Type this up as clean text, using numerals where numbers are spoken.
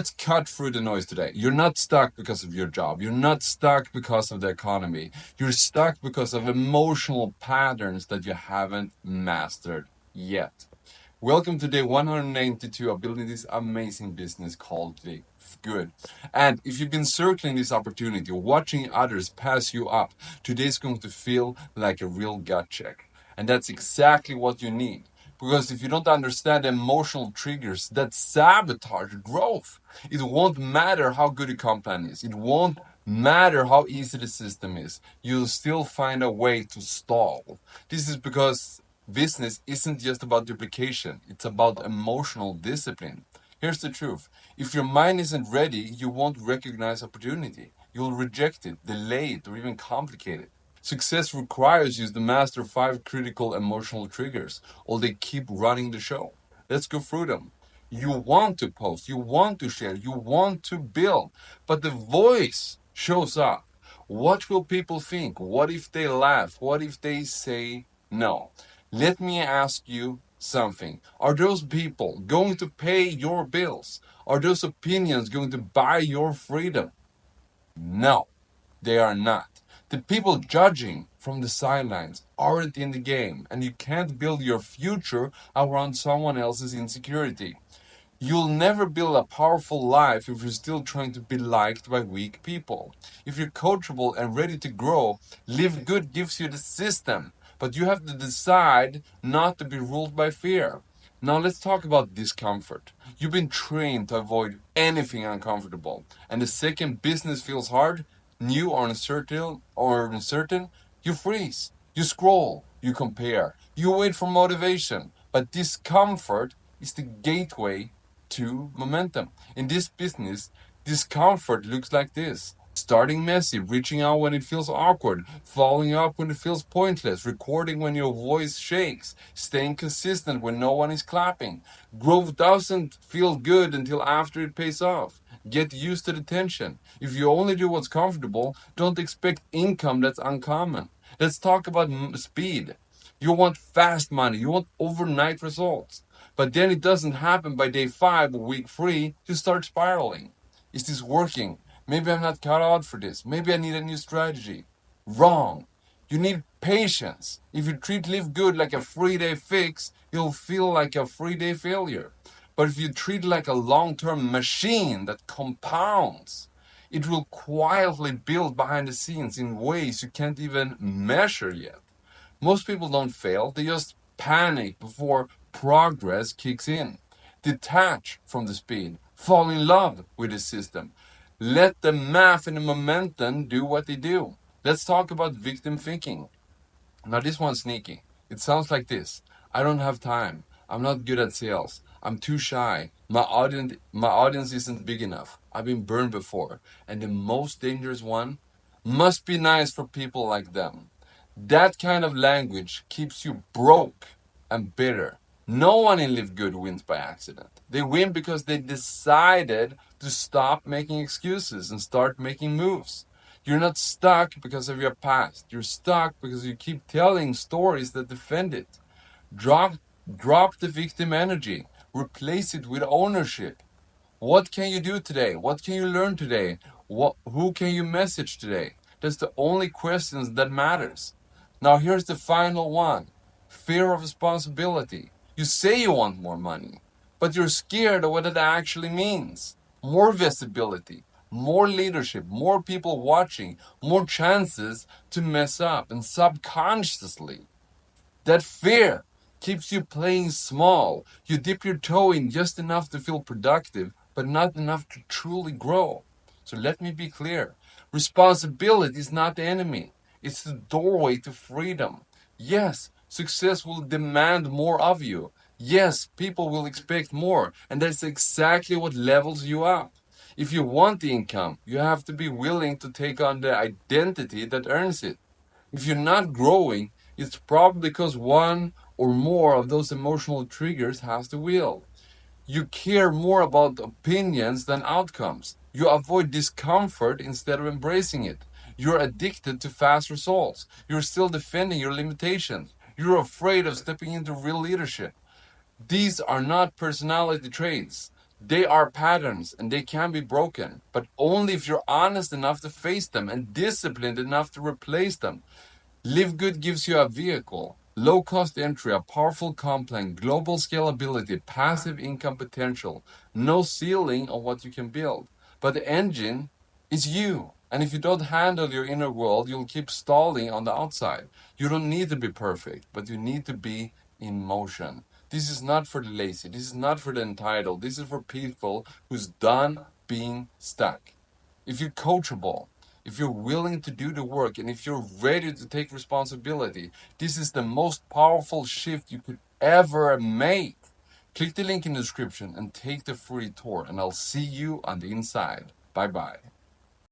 Let's cut through the noise today. You're not stuck because of your job. You're not stuck because of the economy. You're stuck because of emotional patterns that you haven't mastered yet. Welcome to day 192 of building this amazing business called LiveGood. And if you've been circling this opportunity, watching others pass you up, today's going to feel like a real gut check. And that's exactly what you need. Because if you don't understand emotional triggers that sabotage growth, it won't matter how good your comp plan is. It won't matter how easy the system is. You'll still find a way to stall. This is because business isn't just about duplication. It's about emotional discipline. Here's the truth. If your mind isn't ready, you won't recognize opportunity. You'll reject it, delay it, or even complicate it. Success requires you to master 5 critical emotional triggers, or they keep running the show. Let's go through them. You want to post, you want to share, you want to build, but the voice shows up. What will people think? What if they laugh? What if they say no? Let me ask you something. Are those people going to pay your bills? Are those opinions going to buy your freedom? No, they are not. The people judging from the sidelines aren't in the game, and you can't build your future around someone else's insecurity. You'll never build a powerful life if you're still trying to be liked by weak people. If you're coachable and ready to grow, LiveGood gives you the system, but you have to decide not to be ruled by fear. Now let's talk about discomfort. You've been trained to avoid anything uncomfortable, and the second business feels hard, new or uncertain, you freeze, you scroll, you compare, you wait for motivation. But discomfort is the gateway to momentum. In this business, discomfort looks like this. Starting messy, reaching out when it feels awkward, following up when it feels pointless, recording when your voice shakes, staying consistent when no one is clapping. Growth doesn't feel good until after it pays off. Get used to the tension. If you only do what's comfortable, don't expect income that's uncommon. Let's talk about speed. You want fast money, you want overnight results. But then it doesn't happen by day 5 or week 3, you start spiraling. Is this working? Maybe I'm not cut out for this. Maybe I need a new strategy. Wrong. You need patience. If you treat LiveGood like a 3-day fix, you'll feel like a 3-day failure. But if you treat it like a long-term machine that compounds, it will quietly build behind the scenes in ways you can't even measure yet. Most people don't fail, they just panic before progress kicks in. Detach from the speed, fall in love with the system. Let the math and the momentum do what they do. Let's talk about victim thinking. Now, this one's sneaky. It sounds like this: I don't have time. I'm not good at sales. I'm too shy. My audience isn't big enough. I've been burned before. And the most dangerous one: must be nice for people like them. That kind of language keeps you broke and bitter. No one in LiveGood wins by accident. They win because they decided to stop making excuses and start making moves. You're not stuck because of your past. You're stuck because you keep telling stories that defend it. Drop, drop the victim energy. Replace it with ownership. What can you do today? What can you learn today? Who can you message today? That's the only questions that matters. Now here's the final one. Fear of responsibility. You say you want more money, but you're scared of what it actually means. More visibility, more leadership, more people watching, more chances to mess up. And subconsciously, that fear keeps you playing small. You dip your toe in just enough to feel productive, but not enough to truly grow. So let me be clear. Responsibility is not the enemy. It's the doorway to freedom. Yes, success will demand more of you. Yes, people will expect more. And that's exactly what levels you up. If you want the income, you have to be willing to take on the identity that earns it. If you're not growing, it's probably because one or more of those emotional triggers has the wheel. You care more about opinions than outcomes. You avoid discomfort instead of embracing it. You're addicted to fast results. You're still defending your limitations. You're afraid of stepping into real leadership. These are not personality traits. They are patterns and they can be broken, but only if you're honest enough to face them and disciplined enough to replace them. LiveGood gives you a vehicle, low cost entry, a powerful comp plan, global scalability, passive income potential, no ceiling on what you can build. But the engine is you. And if you don't handle your inner world, you'll keep stalling on the outside. You don't need to be perfect, but you need to be in motion. This is not for the lazy. This is not for the entitled. This is for people who's done being stuck. If you're coachable, if you're willing to do the work, and if you're ready to take responsibility, this is the most powerful shift you could ever make. Click the link in the description and take the free tour, and I'll see you on the inside. Bye bye.